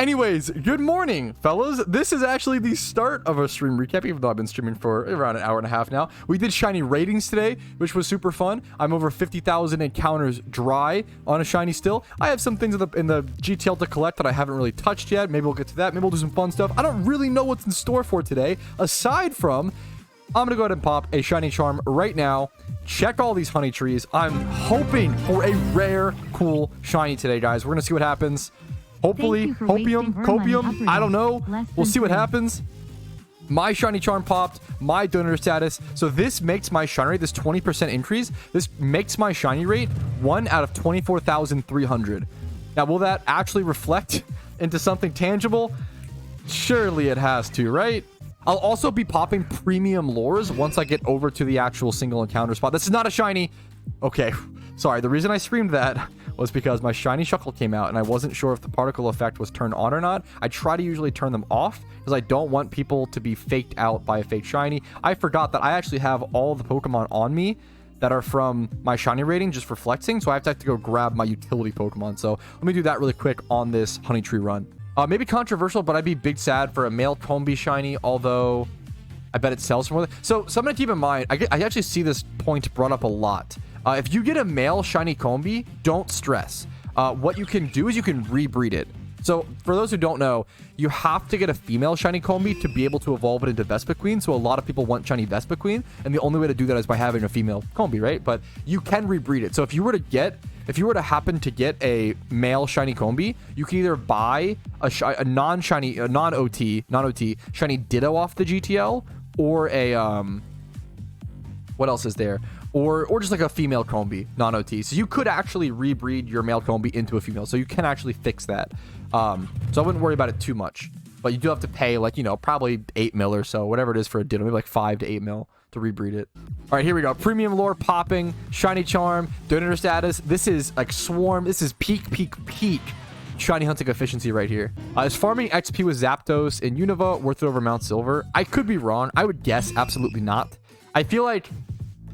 Anyways, good morning, fellas. This is actually the start of a stream recap, even though I've been streaming for around an hour and a half now. We did shiny ratings today, which was super fun. I'm over 50,000 encounters dry on a shiny still. I have some things in the GTL to collect that I haven't really touched yet. Maybe we'll get to that. Maybe we'll do some fun stuff. I don't really know what's in store for today, aside from I'm going to go ahead and pop a shiny charm right now. Check all these honey trees. I'm hoping for a rare, cool shiny today, guys. We're going to see what happens. Hopefully, copium, I don't know. We'll see what happens. My shiny charm popped, my donor status. So this makes my shiny rate, this 20% increase, this makes my shiny rate 1 out of 24,300. Now, will that actually reflect into something tangible? Surely it has to, right? I'll also be popping premium lures once I get over to the actual single encounter spot. This is not a shiny. Okay, sorry. The reason I screamed that was because my shiny Shuckle came out and I wasn't sure if the particle effect was turned on or not. I try to usually turn them off because I don't want people to be faked out by a fake shiny. I forgot that I actually have all the Pokemon on me that are from my shiny rating just for flexing, so I have to go grab my utility Pokemon. So let me do that really quick on this honey tree run. Maybe controversial, but I'd be big sad for a male Combee shiny, although I bet it sells for more. So something to keep in mind, I actually see this point brought up a lot. If you get a male shiny Combee, don't stress. What you can do is you can rebreed it. So for those who don't know, you have to get a female shiny Combee to be able to evolve it into Vespiquen. So a lot of people want shiny Vespiquen, and the only way to do that is by having a female Combee, right? But you can rebreed it. So if you were to happen to get a male shiny Combee, you can either buy a non-OT shiny Ditto off the GTL, or a what else is there? Or just like a female Combee, non-OT. So you could actually rebreed your male Combee into a female. So you can actually fix that. So I wouldn't worry about it too much. But you do have to pay, like, you know, probably 8 mil or so, whatever it is for a Ditto, maybe like 5 to 8 mil to rebreed it. All right, here we go. Premium lore popping, shiny charm, donator status. This is like swarm. This is peak shiny hunting efficiency right here. Is farming XP with Zapdos in Unova worth it over Mount Silver? I could be wrong. I would guess absolutely not. I feel like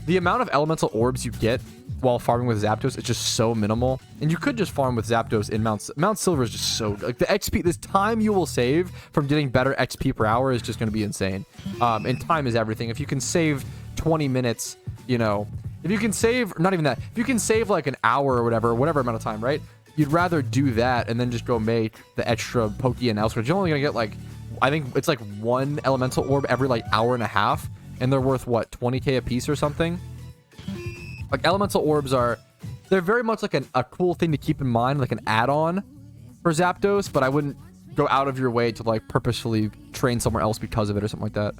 the amount of elemental orbs you get while farming with Zapdos is just so minimal. And you could just farm with Zapdos in Mount Silver is just so, like, the XP, this time you will save from getting better XP per hour is just going to be insane. And time is everything. If you can save 20 minutes, you know, if you can save, not even that, if you can save like an hour or whatever amount of time, right? You'd rather do that and then just go make the extra Pokeyen elsewhere. You're only going to get, like, I think it's like 1 elemental orb every like hour and a half. And they're worth, what, 20k a piece or something? Like, elemental orbs they're very much like a cool thing to keep in mind, like an add-on for Zapdos, but I wouldn't go out of your way to, like, purposefully train somewhere else because of it or something like that.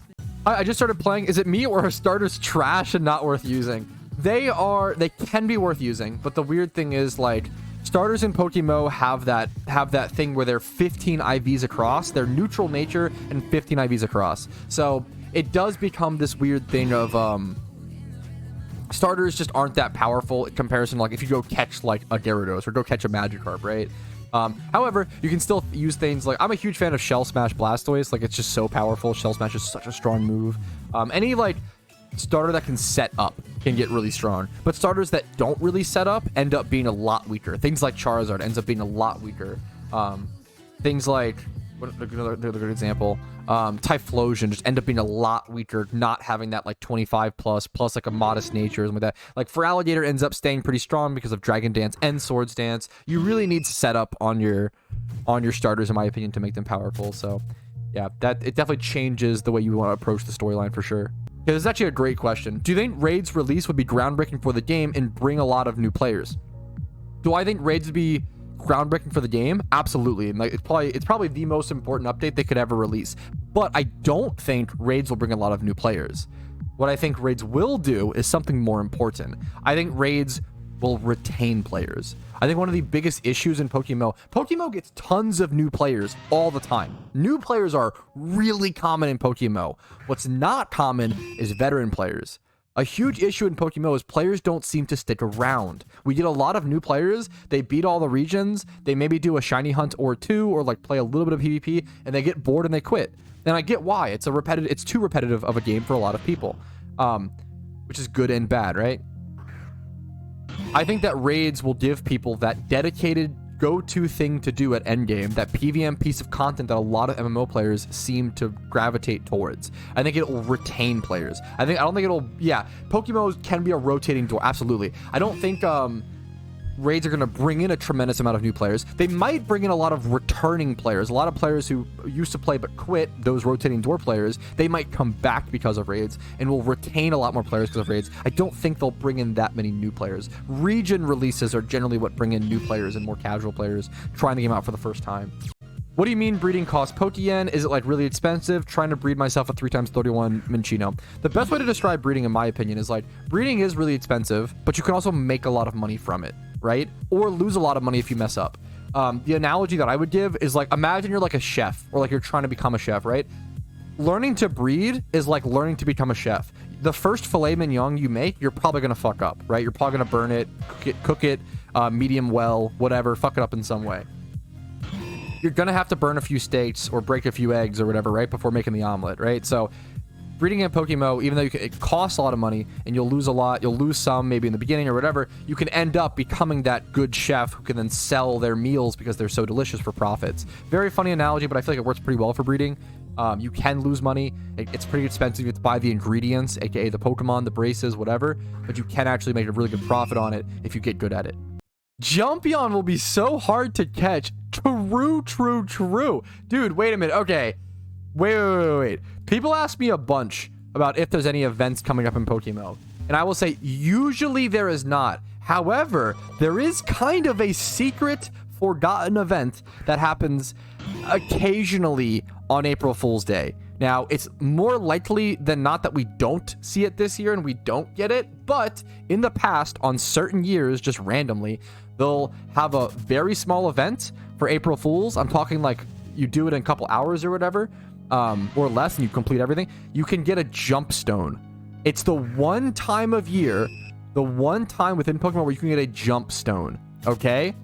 I just started playing. Is it me, or are starters trash and not worth using? They can be worth using, but the weird thing is, like, starters in PokeMMO have that thing where they're 15 IVs across. They're neutral nature and 15 IVs across. So it does become this weird thing of starters just aren't that powerful in comparison to, like, if you go catch like a Gyarados or go catch a Magikarp, right? However, you can still use things like, I'm a huge fan of Shell Smash Blastoise. Like, it's just so powerful. Shell Smash is such a strong move. Any like starter that can set up can get really strong, but starters that don't really set up end up being a lot weaker. Things like Charizard ends up being a lot weaker. Things like, another good example, Typhlosion just end up being a lot weaker, not having that like 25 plus like a modest nature or something like that. Like, Feraligatr ends up staying pretty strong because of Dragon Dance and Swords Dance. You really need setup on your starters, in my opinion, to make them powerful. So yeah, it definitely changes the way you want to approach the storyline for sure. Okay, this is actually a great question. Do you think Raids release would be groundbreaking for the game and bring a lot of new players? Do I think Raids would be groundbreaking for the game? Absolutely. And, like, it's probably the most important update they could ever release. But I don't think Raids will bring a lot of new players. What I think Raids will do is something more important. I think Raids will retain players. I think one of the biggest issues in PokeMMO gets tons of new players all the time. New players are really common in PokeMMO. What's not common is veteran players. A huge issue in PokeMMO is players don't seem to stick around. We get a lot of new players, they beat all the regions, they maybe do a shiny hunt or two, or like play a little bit of PvP, and they get bored and they quit. And I get why. It's too repetitive of a game for a lot of people. Which is good and bad, right? I think that Raids will give people that dedicated go-to thing to do at endgame, that PVM piece of content that a lot of MMO players seem to gravitate towards. I think it will retain players. I don't think it'll, yeah, PokeMMO can be a rotating door, absolutely. I don't think raids are going to bring in a tremendous amount of new players. They might bring in a lot of returning players, a lot of players who used to play but quit, those rotating door players. They might come back because of raids and will retain a lot more players because of raids. I don't think they'll bring in that many new players. Region releases are generally what bring in new players and more casual players trying the game out for the first time. What do you mean breeding costs Pokeyen? Is it like really expensive? Trying to breed myself a 3x31 Minchino. The best way to describe breeding, in my opinion, is like breeding is really expensive, but you can also make a lot of money from it, right? Or lose a lot of money if you mess up. The analogy that I would give is like, imagine you're like a chef, or like you're trying to become a chef, right? Learning to breed is like learning to become a chef. The first filet mignon you make, you're probably gonna fuck up, right? You're probably gonna burn it, cook it medium well, whatever, fuck it up in some way. You're gonna have to burn a few steaks or break a few eggs or whatever, right, before making the omelet, right? So breeding in PokeMMO, even though it costs a lot of money and you'll lose a lot, you'll lose some maybe in the beginning or whatever, you can end up becoming that good chef who can then sell their meals because they're so delicious for profits. Very funny analogy, but I feel like it works pretty well for breeding. You can lose money. It's pretty expensive. You have to buy the ingredients, aka the Pokemon, the braces, whatever, but you can actually make a really good profit on it if you get good at it. Jumpeon will be so hard to catch. True. Dude, wait a minute. Okay. Wait. People ask me a bunch about if there's any events coming up in PokeMMO. And I will say, usually there is not. However, there is kind of a secret forgotten event that happens occasionally on April Fool's Day. Now, it's more likely than not that we don't see it this year and we don't get it, but in the past, on certain years, just randomly, they'll have a very small event for April Fools. I'm talking like you do it in a couple hours or whatever, or less, and you complete everything. You can get a jump stone. It's the one time of year, the one time within Pokemon where you can get a jump stone, okay?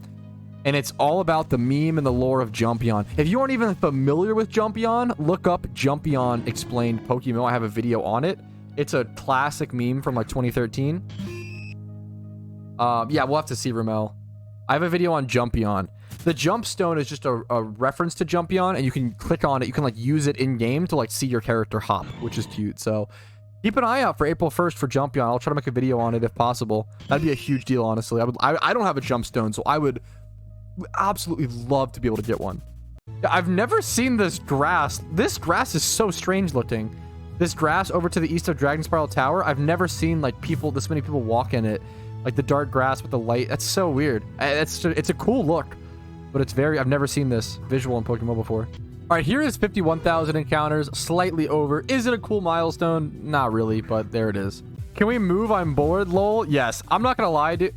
And it's all about the meme and the lore of Jumpeon. If you aren't even familiar with Jumpeon, look up Jumpeon Explained PokeMMO. I have a video on it. It's a classic meme from like 2013. Yeah, we'll have to see, Ramel. I have a video on Jumpeon. The jump stone is just a reference to Jumpeon, and you can click on it. You can like use it in game to like see your character hop, which is cute. So keep an eye out for April 1st for Jumpeon. I'll try to make a video on it if possible. That'd be a huge deal, honestly. I don't have a jump stone, so I would absolutely love to be able to get one. I've never seen this grass. This grass is so strange looking. This grass over to the east of Dragon Spiral Tower, I've never seen like this many people walk in it. Like the dark grass with the light. That's so weird. It's a cool look, but it's I've never seen this visual in Pokemon before. All right, here is 51,000 encounters, slightly over. Is it a cool milestone? Not really, but there it is. Can we move? I'm bored, lol. Yes, I'm not gonna lie, dude.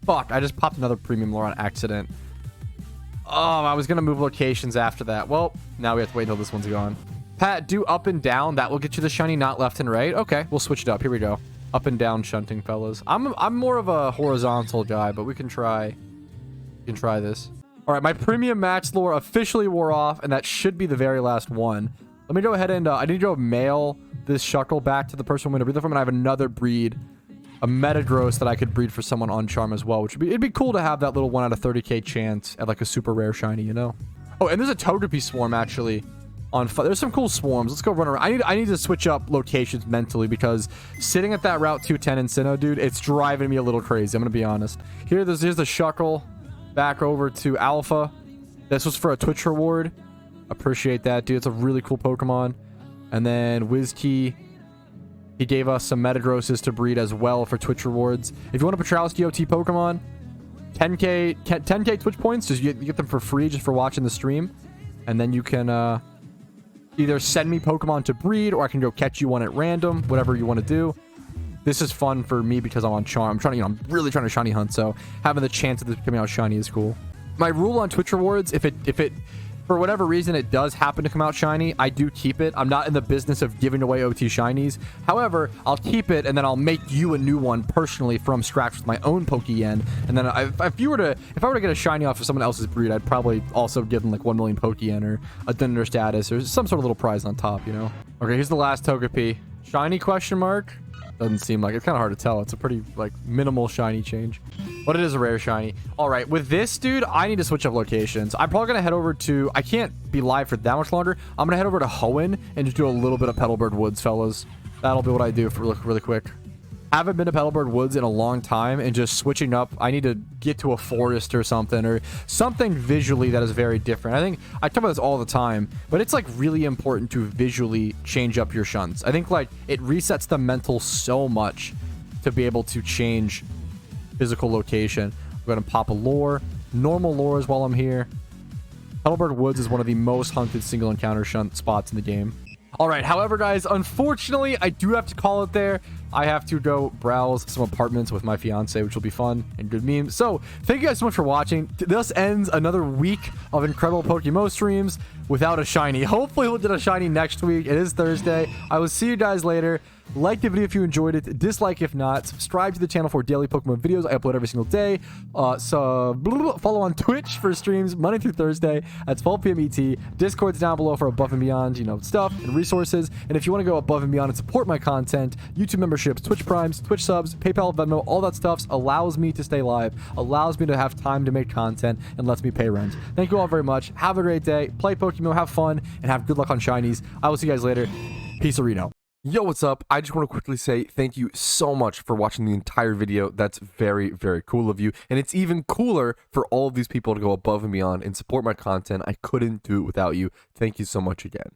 Fuck, I just popped another premium lore on accident. Oh, I was gonna move locations after that. Well, now we have to wait until this one's gone. Pat, do up and down. That will get you the shiny, not left and right. Okay, we'll switch it up. Here we go. Up and down shunting, fellas. I'm more of a horizontal guy, but we can try. We can try this. All right, my premium max lore officially wore off, and that should be the very last one. Let me go ahead and I need to go mail this Shuckle back to the person I'm going to breed it from, and I have another breed, a Metagross that I could breed for someone on Charm as well, which would be, it'd be cool to have that little 1 out of 30k chance at like a super rare shiny, you know? Oh, and there's a Togepi swarm actually on there's some cool swarms. Let's go run around. I need to switch up locations mentally because sitting at that Route 210 in Sinnoh, dude, it's driving me a little crazy. I'm gonna be honest. Here's the Shuckle back over to Alpha. This was for a Twitch reward. Appreciate that, dude. It's a really cool Pokemon. And then Wizkey, he gave us some Metagrosses to breed as well for Twitch rewards. If you want a Patrouski OT Pokemon, 10k Twitch points, just you get them for free just for watching the stream. And then you can either send me Pokemon to breed, or I can go catch you one at random, whatever you want to do. This is fun for me because I'm on Charm. I'm trying to, you know, I'm really trying to shiny hunt, so having the chance of this coming out shiny is cool. My rule on Twitch rewards, if it for whatever reason it does happen to come out shiny, I do keep it. I'm not in the business of giving away OT shinies. However, I'll keep it and then I'll make you a new one personally from scratch with my own Pokeyen. And then if I were to get a shiny off of someone else's breed, I'd probably also give them like 1 million Pokeyen or a Thunder status or some sort of little prize on top, you know? Okay, here's the last Togepi. Shiny question mark? Doesn't seem like it's kind of hard to tell. It's a pretty like minimal shiny change, but it is a rare shiny. All right, with this dude, I need to switch up locations. I'm probably gonna head over to. I can't be live for that much longer. I'm gonna head over to Hoenn and just do a little bit of Petalburg Woods, fellas. That'll be what I do for really quick. Haven't been to Petalburg Woods in a long time, and just switching up. I need to get to a forest or something visually that is very different. I think I talk about this all the time, but it's like really important to visually change up your shunts. I think like it resets the mental so much to be able to change physical location. We're gonna pop a lure, normal lures while I'm here. Petalburg Woods is one of the most hunted single encounter shunt spots in the game. All right, however, guys, unfortunately, I do have to call it there. I have to go browse some apartments with my fiance, which will be fun and good memes. So thank you guys so much for watching. This ends another week of incredible PokeMMO streams without a shiny. Hopefully we'll get a shiny next week. It is Thursday. I will see you guys later. Like the video if you enjoyed it. Dislike if not. Subscribe to the channel for daily Pokemon videos. I upload every single day. Follow on Twitch for streams Monday through Thursday at 12 p.m. ET. Discord's down below for above and beyond, you know, stuff and resources. And if you want to go above and beyond and support my content, YouTube memberships, Twitch Primes, Twitch subs, PayPal, Venmo, all that stuff allows me to stay live, allows me to have time to make content, and lets me pay rent. Thank you all very much. Have a great day. Play Pokemon, have fun, and have good luck on shinies. I will see you guys later. Peace, Reno. Yo, what's up? I just want to quickly say thank you so much for watching the entire video. That's very, very cool of you. And it's even cooler for all of these people to go above and beyond and support my content. I couldn't do it without you. Thank you so much again.